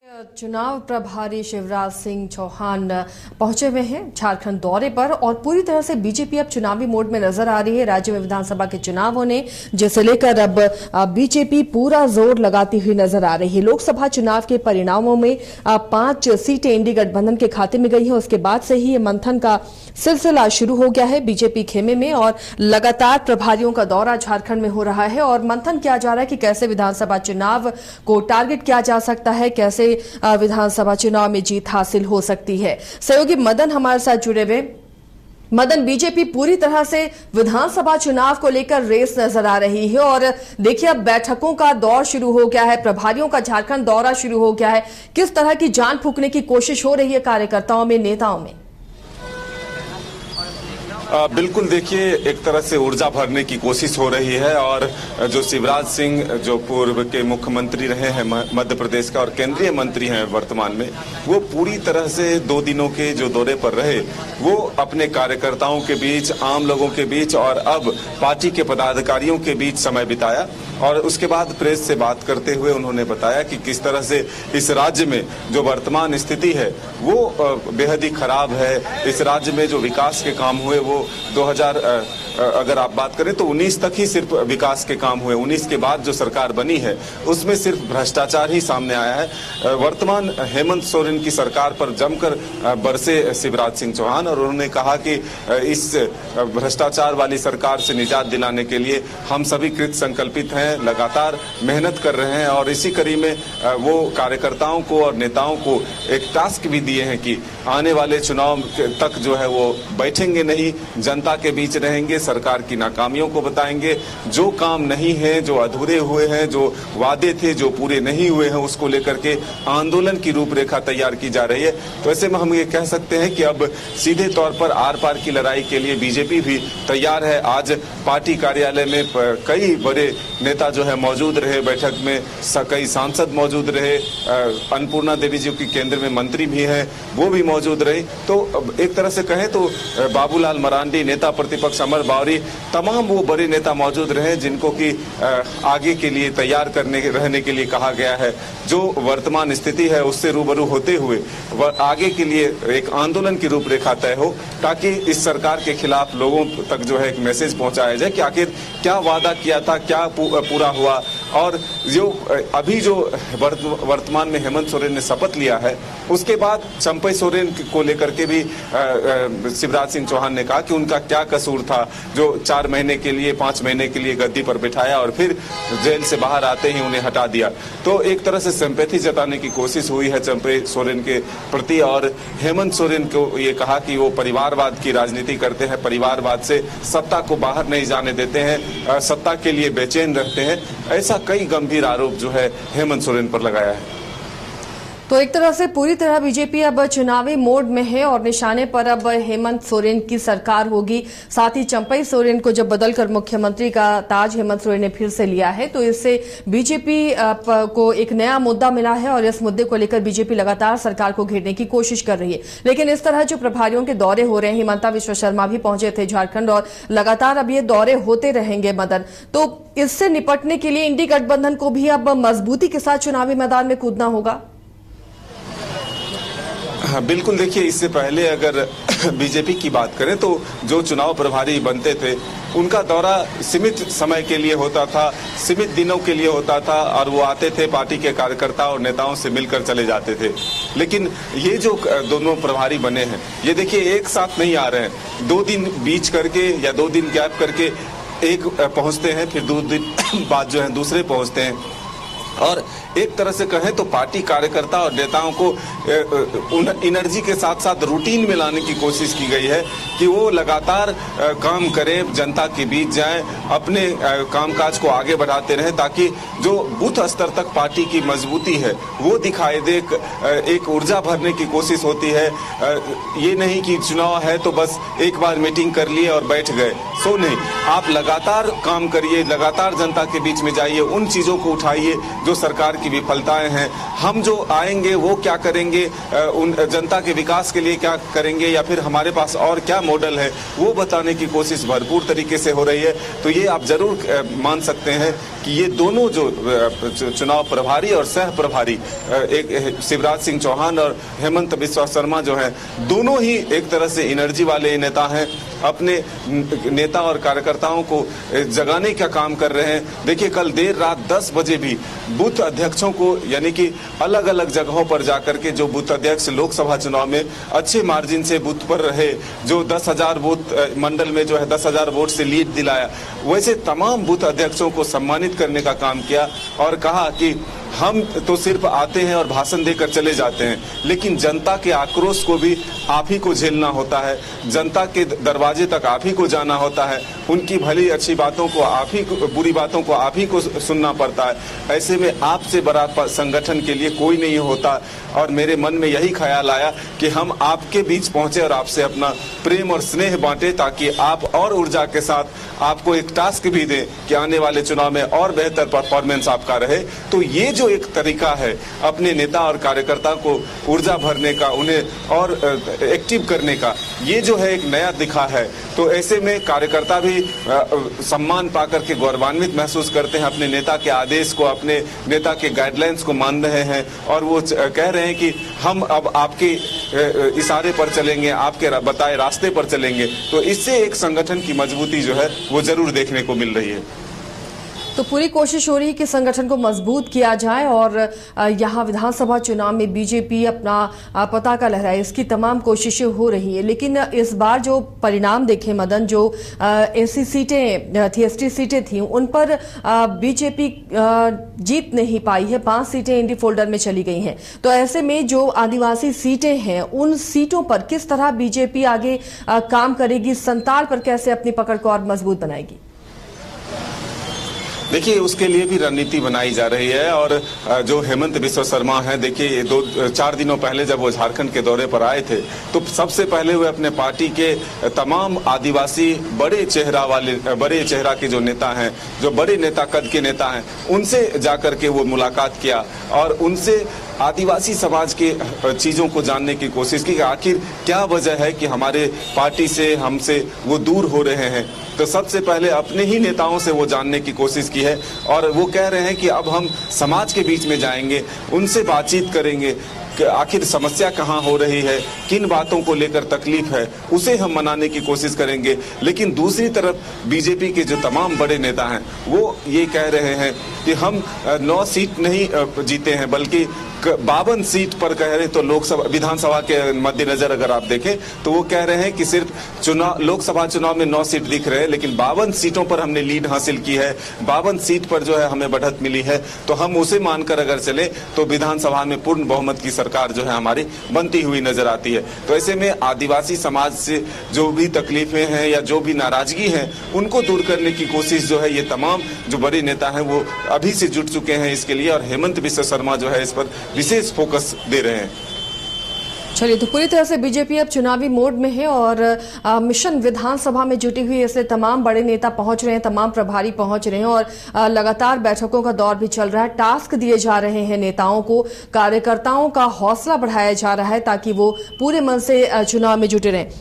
चुनाव प्रभारी शिवराज सिंह चौहान पहुंचे हुए हैं झारखंड दौरे पर और पूरी तरह से बीजेपी अब चुनावी मोड में नजर आ रही है। राज्य में विधानसभा के चुनाव होने जिसे लेकर अब बीजेपी पूरा जोर लगाती हुई नजर आ रही है। लोकसभा चुनाव के परिणामों में 5 सीटें इंडी गठबंधन के खाते में गई हैं। उसके बाद से ही ये मंथन का सिलसिला शुरू हो गया है बीजेपी खेमे में और लगातार प्रभारियों का दौरा झारखंड में हो रहा है और मंथन किया जा रहा है कि कैसे विधानसभा चुनाव को टारगेट किया जा सकता है, कैसे विधानसभा चुनाव में जीत हासिल हो सकती है। सहयोगी मदन हमारे साथ जुड़े हुए। मदन, बीजेपी पूरी तरह से विधानसभा चुनाव को लेकर रेस नजर आ रही है और देखिए अब बैठकों का दौर शुरू हो गया है, प्रभारियों का झारखंड दौरा शुरू हो गया है। किस तरह की जान फूंकने की कोशिश हो रही है कार्यकर्ताओं में, नेताओं में? बिल्कुल, देखिए एक तरह से ऊर्जा भरने की कोशिश हो रही है और जो शिवराज सिंह जो पूर्व के मुख्यमंत्री रहे हैं मध्य प्रदेश का और केंद्रीय मंत्री हैं वर्तमान में, वो पूरी तरह से 2 दिनों के जो दौरे पर रहे वो अपने कार्यकर्ताओं के बीच, आम लोगों के बीच और अब पार्टी के पदाधिकारियों के बीच समय बिताया और उसके बाद प्रेस से बात करते हुए उन्होंने बताया कि किस तरह से इस राज्य में जो वर्तमान स्थिति है वो बेहद ही खराब है। इस राज्य में जो विकास के काम हुए वो 2000 अगर आप बात करें तो 19 तक ही सिर्फ विकास के काम हुए। 19 के बाद जो सरकार बनी है उसमें सिर्फ भ्रष्टाचार ही सामने आया है। वर्तमान हेमंत सोरेन की सरकार पर जमकर बरसे शिवराज सिंह चौहान और उन्होंने कहा कि इस भ्रष्टाचार वाली सरकार से निजात दिलाने के लिए हम सभी कृत संकल्पित हैं, लगातार मेहनत कर रहे हैं और इसी कड़ी में वो कार्यकर्ताओं को और नेताओं को एक टास्क भी दिए हैं कि आने वाले चुनाव तक जो है वो बैठेंगे नहीं, जनता के बीच रहेंगे, सरकार की नाकामियों को बताएंगे, जो काम नहीं है, जो अधूरे हुए हैं, जो वादे थे जो पूरे नहीं हुए हैं उसको लेकर के आंदोलन की रूपरेखा तैयार की जा रही है। तो ऐसे में हम ये कह सकते हैं कि अब सीधे तौर पर आर पार की लड़ाई के लिए बीजेपी भी तैयार है। आज पार्टी कार्यालय में कई बड़े नेता जो है मौजूद रहे, बैठक में कई सांसद मौजूद रहे, अन्नपूर्णा देवी जी की केंद्र में मंत्री भी हैं वो भी मौजूद रहे। तो एक तरह से कहें तो बाबूलाल मरांडी, नेता प्रतिपक्ष अमर बावरी, तमाम वो बड़े नेता मौजूद रहे जिनको कि आगे के लिए तैयार रहने के लिए कहा गया है। जो वर्तमान स्थिति है उससे रूबरू होते हुए आगे के लिए एक आंदोलन की रूपरेखा तय हो ताकि इस सरकार के खिलाफ लोगों तक जो है एक मैसेज पहुंचाया जाए कि आखिर क्या वादा किया था, क्या पूरा हुआ। और जो अभी जो वर्तमान में हेमंत सोरेन ने शपथ लिया है उसके बाद चंपई सोरेन को लेकर के भी शिवराज सिंह चौहान ने कहा कि उनका क्या कसूर था जो 4 महीने के लिए, 5 महीने के लिए गद्दी पर बिठाया और फिर जेल से बाहर आते ही उन्हें हटा दिया। तो एक तरह से सिंपैथी जताने की कोशिश हुई है चंपई सोरेन के प्रति और हेमंत सोरेन को ये कहा कि वो परिवारवाद की राजनीति करते हैं, परिवारवाद से सत्ता को बाहर नहीं जाने देते हैं, सत्ता के लिए बेचैन रहते हैं। ऐसा कई गंभीर आरोप जो है हेमंत सोरेन पर लगाया है। तो एक तरह से पूरी तरह बीजेपी अब चुनावी मोड में है और निशाने पर अब हेमंत सोरेन की सरकार होगी। साथ ही चंपई सोरेन को जब बदलकर मुख्यमंत्री का ताज हेमंत सोरेन ने फिर से लिया है तो इससे बीजेपी को एक नया मुद्दा मिला है और इस मुद्दे को लेकर बीजेपी लगातार सरकार को घेरने की कोशिश कर रही है। लेकिन इस तरह जो प्रभारियों के दौरे हो रहे हैं, हिमंता विश्व शर्मा भी पहुंचे थे झारखंड और लगातार अब ये दौरे होते रहेंगे मदन, तो इससे निपटने के लिए इंडी गठबंधन को भी अब मजबूती के साथ चुनावी मैदान में कूदना होगा। हाँ, बिल्कुल, देखिए इससे पहले अगर बीजेपी की बात करें तो जो चुनाव प्रभारी बनते थे उनका दौरा सीमित समय के लिए होता था, सीमित दिनों के लिए होता था और वो आते थे, पार्टी के कार्यकर्ता और नेताओं से मिलकर चले जाते थे। लेकिन ये जो दोनों प्रभारी बने हैं ये देखिए एक साथ नहीं आ रहे हैं, 2 दिन बीच करके या 2 दिन गैप करके एक पहुंचते हैं, फिर 2 दिन बाद जो है दूसरे पहुंचते हैं और एक तरह से कहें तो पार्टी कार्यकर्ता और नेताओं को उन एनर्जी के साथ साथ रूटीन में लाने की कोशिश की गई है कि वो लगातार काम करें, जनता के बीच जाएं, अपने कामकाज को आगे बढ़ाते रहें ताकि जो बूथ स्तर तक पार्टी की मजबूती है वो दिखाई दे। एक ऊर्जा भरने की कोशिश होती है, ये नहीं कि चुनाव है तो बस एक बार मीटिंग कर लिए और बैठ गए, सो नहीं, आप लगातार काम करिए, लगातार जनता के बीच में जाइए, उन चीजों को उठाइए जो सरकार की विफलताएं हैं, हम जो आएंगे वो क्या करेंगे, उन जनता के विकास के लिए क्या करेंगे, या फिर हमारे पास और क्या मॉडल है, वो बताने की कोशिश भरपूर तरीके से हो रही है। तो ये आप जरूर मान सकते हैं कि ये दोनों जो चुनाव प्रभारी और सह प्रभारी, एक शिवराज सिंह चौहान और हेमंत बिस्वा शर्मा जो है, दोनों ही एक तरह से एनर्जी वाले नेता हैं, अपने नेता और कार्यकर्ताओं को जगाने का काम कर रहे हैं। देखिए, कल देर रात 10 बजे भी बूथ अध्यक्षों को, यानी कि अलग अलग जगहों पर जाकर के जो बूथ अध्यक्ष लोकसभा चुनाव में अच्छे मार्जिन से बूथ पर रहे, जो 10,000 बूथ मंडल में जो है 10,000 वोट से लीड दिलाया, वैसे तमाम बूथ अध्यक्षों को सम्मानित करने का काम किया और कहा कि हम तो सिर्फ आते हैं और भाषण देकर चले जाते हैं, लेकिन जनता के आक्रोश को भी आप ही को झेलना होता है, जनता के दरवाजे तक आप ही को जाना होता है, उनकी भली अच्छी बातों को आप ही, बुरी बातों को आप ही को सुनना पड़ता है। ऐसे में आपसे बड़ा संगठन के लिए कोई नहीं होता। और मेरे मन में यही ख्याल आया कि हम आपके बीच पहुंचे और आपसे अपना प्रेम और स्नेह बांटे, ताकि आप और ऊर्जा के साथ आपको एक टास्क भी दें कि आने वाले चुनाव में और बेहतर परफॉर्मेंस आपका रहे। तो ये जो एक तरीका है अपने नेता और कार्यकर्ता को ऊर्जा भरने का, उन्हें और एक्टिव करने का, ये जो है एक नया दिखा है। तो ऐसे में कार्यकर्ता भी सम्मान पाकर के गौरवान्वित महसूस करते हैं, अपने नेता के आदेश को, अपने नेता के गाइडलाइंस को मान रहे हैं और वो कह रहे हैं कि हम अब आपके इशारे पर चलेंगे, आपके बताए रास्ते पर चलेंगे। तो इससे एक संगठन की मजबूती जो है वो जरूर देखने को मिल रही है। तो पूरी कोशिश हो रही है कि संगठन को मजबूत किया जाए और यहाँ विधानसभा चुनाव में बीजेपी अपना पताका लहराए, इसकी तमाम कोशिशें हो रही है। लेकिन इस बार जो परिणाम देखे मदन, जो ऐसी सीटें थी, एसटी सीटें थी, उन पर बीजेपी जीत नहीं पाई है। 5 सीटें इंडी फोल्डर में चली गई हैं। तो ऐसे में जो आदिवासी सीटें हैं, उन सीटों पर किस तरह बीजेपी आगे काम करेगी, संताल पर कैसे अपनी पकड़ को और मजबूत बनाएगी? देखिए, उसके लिए भी रणनीति बनाई जा रही है। और जो हेमंत बिस्वा शर्मा हैं, देखिए 2-4 दिनों पहले जब वो झारखंड के दौरे पर आए थे, तो सबसे पहले वे अपने पार्टी के तमाम आदिवासी बड़े चेहरा के जो नेता हैं, जो बड़े नेता कद के नेता हैं, उनसे जाकर के वो मुलाकात किया और उनसे आदिवासी समाज के चीजों को जानने की कोशिश की कि आखिर क्या वजह है कि हमारे पार्टी से, हमसे वो दूर हो रहे हैं। तो सबसे पहले अपने ही नेताओं से वो जानने की कोशिश की है और वो कह रहे हैं कि अब हम समाज के बीच में जाएंगे, उनसे बातचीत करेंगे कि आखिर समस्या कहाँ हो रही है, किन बातों को लेकर तकलीफ है, उसे हम मनाने की कोशिश करेंगे। लेकिन दूसरी तरफ बीजेपी के जो तमाम बड़े नेता हैं, वो ये कह रहे हैं कि हम 9 सीट नहीं जीते हैं, बल्कि 52 सीट पर कह रहे। तो लोकसभा विधानसभा के मद्देनजर अगर आप देखें तो वो कह रहे हैं कि सिर्फ लोकसभा चुनाव में 9 सीट दिख रहे हैं, लेकिन 52 सीटों पर हमने लीड हासिल की है, 52 सीट पर जो है हमें बढ़त मिली है। तो हम उसे मानकर अगर चले तो विधानसभा में पूर्ण बहुमत की सरकार जो है हमारी बनती हुई नजर आती है। तो ऐसे में आदिवासी समाज से जो भी तकलीफें हैं या जो भी नाराजगी है, उनको दूर करने की कोशिश जो है ये तमाम जो बड़े नेता हैं वो अभी से जुट चुके हैं इसके लिए। और हेमंत बिस्वा शर्मा जो है इस पर विशेष फोकस दे रहे हैं। चलिए, तो पूरी तरह से बीजेपी अब चुनावी मोड में है और मिशन विधानसभा में जुटी हुई, इसलिए तमाम बड़े नेता पहुंच रहे हैं, तमाम प्रभारी पहुंच रहे हैं और लगातार बैठकों का दौर भी चल रहा है। टास्क दिए जा रहे हैं नेताओं को, कार्यकर्ताओं का हौसला बढ़ाया जा रहा है ताकि वो पूरे मन से चुनाव में जुटे रहें।